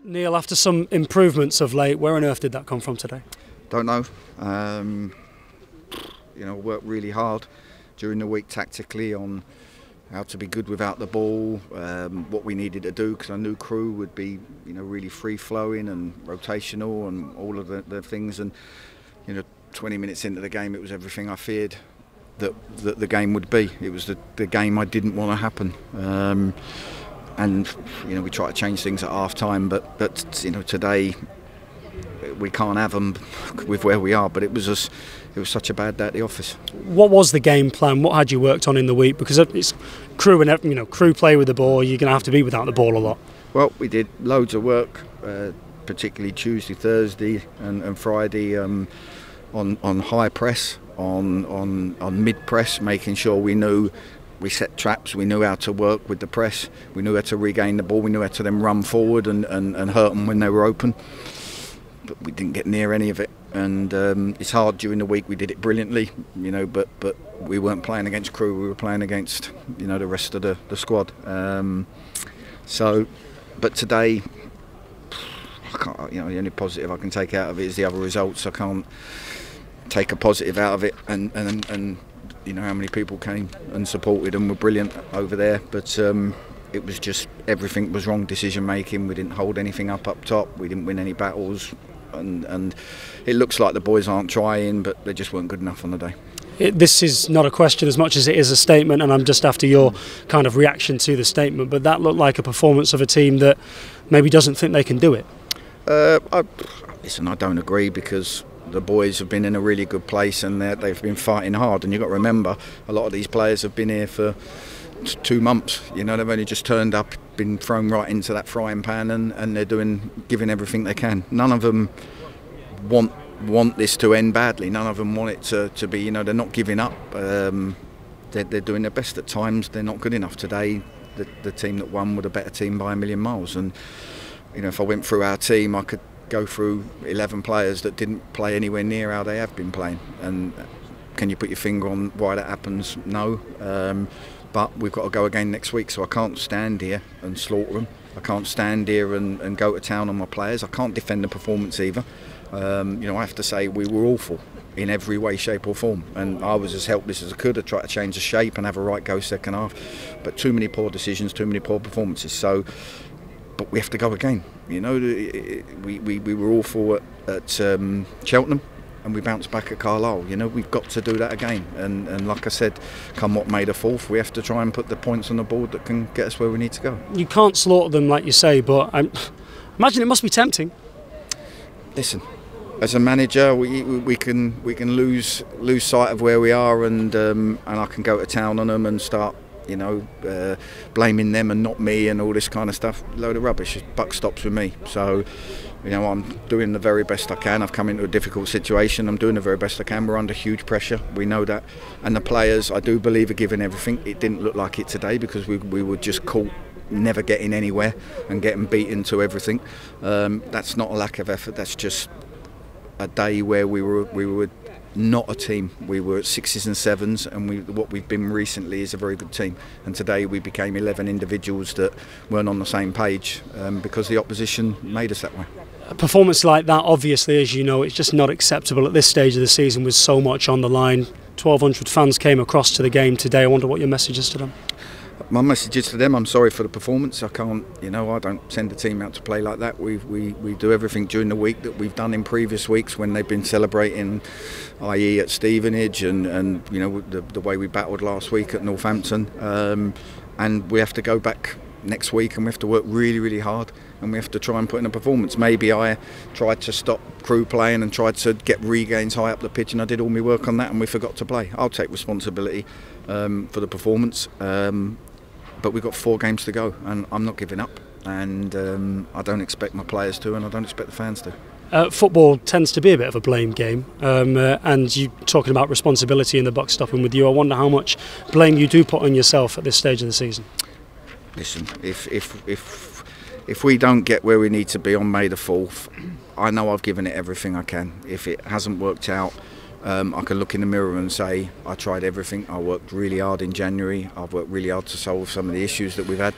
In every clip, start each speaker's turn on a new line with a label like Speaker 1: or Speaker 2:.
Speaker 1: Neal, after some improvements of late, where on earth did that come from today?
Speaker 2: Don't know. Worked really hard during the week tactically on how to be good without the ball, what we needed to do, because I knew Crewe would be, really free-flowing and rotational and all of the things. And 20 minutes into the game, it was everything I feared that the game would be. It was the game I didn't want to happen. And we try to change things at half time, but today we can't have them with where we are. But it was such a bad day at the office. What
Speaker 1: was the game plan? What had you worked on in the week? Because it's Crewe, and Crewe play with the ball. You're going to have to be without the ball a lot.
Speaker 2: Well, we did loads of work, particularly Tuesday, Thursday, and Friday on high press, on mid press, making sure we set traps, we knew how to work with the press, we knew how to regain the ball, we knew how to then run forward and hurt them when they were open. But we didn't get near any of it, and it's hard during the week. We did it brilliantly, but we weren't playing against Crewe, we were playing against the rest of the squad. But today, I can't, the only positive I can take out of it is the other results. I can't take a positive out of it, and how many people came and supported and were brilliant over there, but it was just everything was wrong decision making. We didn't hold anything up top, we didn't win any battles, and it looks like the boys aren't trying, but they just weren't good enough on the day.
Speaker 1: This is not a question as much as it is a statement, and I'm just after your kind of reaction to the statement, but that looked like a performance of a team that maybe doesn't think they can do it.
Speaker 2: Listen, I don't agree, because the boys have been in a really good place and they've been fighting hard, and you've got to remember a lot of these players have been here for 2 months. They've only just turned up, been thrown right into that frying pan, and they're giving everything they can. None of them want this to end badly. None of them want it to be, they're not giving up. They're doing their best at times. They're not good enough today. The team that won were a better team by a million miles, and if I went through our team, I could go through 11 players that didn't play anywhere near how they have been playing. And can you put your finger on why that happens? No. But we've got to go again next week, so I can't stand here and slaughter them. I can't stand here and go to town on my players. I can't defend the performance either. I have to say we were awful in every way, shape or form, and I was as helpless as I could. I tried to change the shape and have a right go second half, but too many poor decisions, too many poor performances. So, but we have to go again. We were awful at Cheltenham, and we bounced back at Carlisle. We've got to do that again. And like I said, come what may the fourth, we have to try and put the points on the board that can get us where we need to go.
Speaker 1: You can't slaughter them like you say, but I imagine it must be tempting.
Speaker 2: Listen, as a manager, we can lose sight of where we are, and I can go to town on them and start blaming them and not me and all this kind of stuff. Load of rubbish. Buck stops with me. So, I'm doing the very best I can. I've come into a difficult situation. I'm doing the very best I can. We're under huge pressure. We know that. And the players, I do believe, are giving everything. It didn't look like it today, because we were just caught never getting anywhere and getting beaten to everything. That's not a lack of effort. That's just a day where we were not a team. We were at 6s and 7s, and what we've been recently is a very good team. And today we became 11 individuals that weren't on the same page, because the opposition made us that way.
Speaker 1: A performance like that, obviously, as you know, it's just not acceptable at this stage of the season with so much on the line. 1,200 fans came across to the game today. I wonder what your message is to them.
Speaker 2: My message is to them, I'm sorry for the performance. I can't, I don't send the team out to play like that. We do everything during the week that we've done in previous weeks when they've been celebrating, i.e. at Stevenage and the way we battled last week at Northampton. And we have to go back next week, and we have to work really, really hard, and we have to try and put in a performance. Maybe I tried to stop Crewe playing and tried to get regains high up the pitch, and I did all my work on that, and we forgot to play. I'll take responsibility for the performance. But we've got 4 games to go, and I'm not giving up, and I don't expect my players to, and I don't expect the fans to.
Speaker 1: Football tends to be a bit of a blame game, and you talking about responsibility and the buck stopping with you. I wonder how much blame you do put on yourself at this stage of the season.
Speaker 2: Listen, if we don't get where we need to be on May the 4th, I know I've given it everything I can. If it hasn't worked out, I can look in the mirror and say I tried everything. I worked really hard in January. I've worked really hard to solve some of the issues that we've had.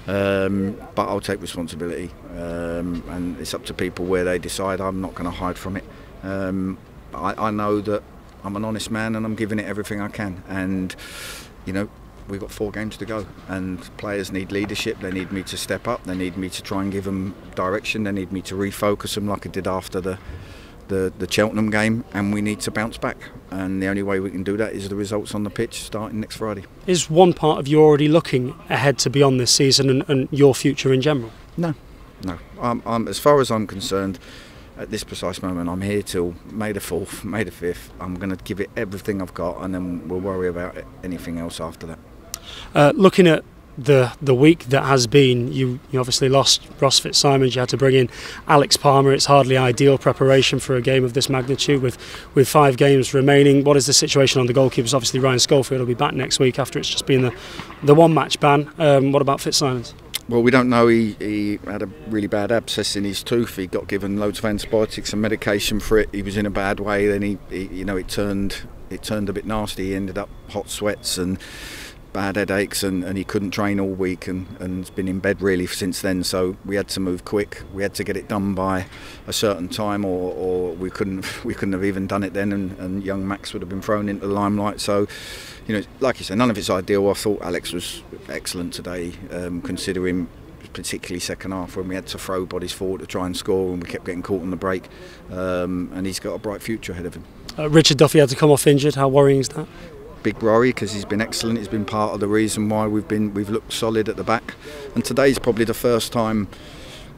Speaker 2: but I'll take responsibility, and it's up to people where they decide. I'm not going to hide from it. I know that I'm an honest man and I'm giving it everything I can, and you know, we've got 4 games to go, and players need leadership. They need me to step up. They need me to try and give them direction. They need me to refocus them like I did after the Cheltenham game, and we need to bounce back, and the only way we can do that is the results on the pitch starting next Friday.
Speaker 1: Is one part of you already looking ahead to beyond this season and your future in general?
Speaker 2: No. I'm, as far as I'm concerned, at this precise moment, I'm here till May the 4th, May the 5th. I'm going to give it everything I've got, and then we'll worry about anything else after that.
Speaker 1: Looking at the week that has been, you obviously lost Ross Fitzsimons. You had to bring in Alex Palmer. It's hardly ideal preparation for a game of this magnitude with 5 games remaining. What is the situation on the goalkeepers? Obviously Ryan Schofield will be back next week after it's just been the 1 match ban. What about Fitzsimons?
Speaker 2: Well, we don't know. He had a really bad abscess in his tooth. He got given loads of antibiotics and medication for it. He was in a bad way. Then he it turned a bit nasty. He ended up hot sweats and bad headaches, and he couldn't train all week, and has been in bed really since then. So we had to move quick. We had to get it done by a certain time, or we couldn't have even done it then, and young Max would have been thrown into the limelight. So, you know, like you said, none of it's ideal. I thought Alex was excellent today, considering particularly second half when we had to throw bodies forward to try and score, and we kept getting caught on the break, and he's got a bright future ahead of him.
Speaker 1: Richard Duffy had to come off injured. How worrying is that?
Speaker 2: Big worry, because he's been excellent. He's been part of the reason why we've looked solid at the back, and today's probably the first time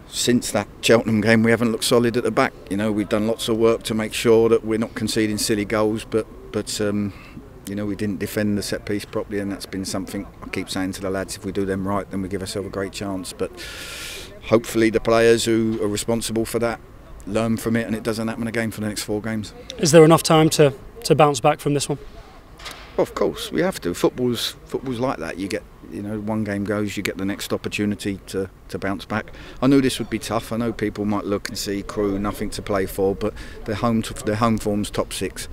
Speaker 2: since that Cheltenham game we haven't looked solid at the back. You know, we've done lots of work to make sure that we're not conceding silly goals, but you know, we didn't defend the set piece properly, and that's been something I keep saying to the lads. If we do them right, then we give ourselves a great chance. But hopefully the players who are responsible for that learn from it, and it doesn't happen again for the next 4 games.
Speaker 1: Is there enough time to bounce back from this one?
Speaker 2: Well, of course, we have to. Football's like that. You get, you know, 1 game goes, you get the next opportunity to bounce back. I knew this would be tough. I know people might look and see Crewe, nothing to play for, but their home form's top 6.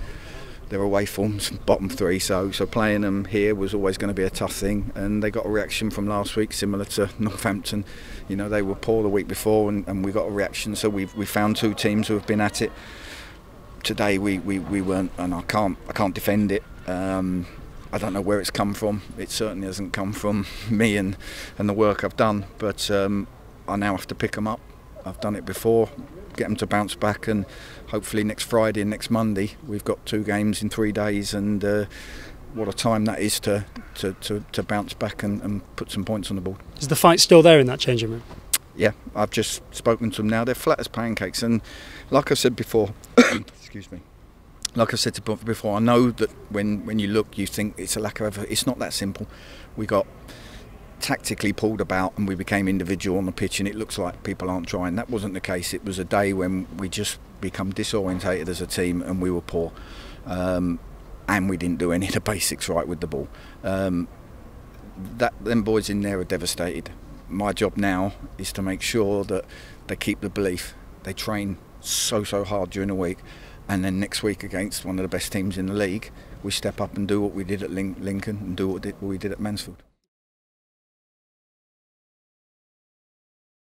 Speaker 2: Their away form's bottom 3. So playing them here was always going to be a tough thing. And they got a reaction from last week, similar to Northampton. You know, they were poor the week before, and we got a reaction. So we found 2 teams who have been at it. Today we weren't, and I can't defend it. I don't know where it's come from. It certainly hasn't come from me and the work I've done, but I now have to pick them up. I've done it before, get them to bounce back, and hopefully next Friday and next Monday we've got 2 games in 3 days, and what a time that is to bounce back and put some points on the board. Is
Speaker 1: the fight still there in that changing room?
Speaker 2: Yeah, I've just spoken to them now. They're flat as pancakes, and like I said before, excuse me. Like I said before, I know that when you look, you think it's a lack of effort. It's not that simple. We got tactically pulled about, and we became individual on the pitch, and it looks like people aren't trying. That wasn't the case. It was a day when we just become disorientated as a team, and we were poor, and we didn't do any of the basics right with the ball. Them boys in there are devastated. My job now is to make sure that they keep the belief. They train so hard during the week, and then next week against one of the best teams in the league, we step up and do what we did at Lincoln and do what we did at Mansfield.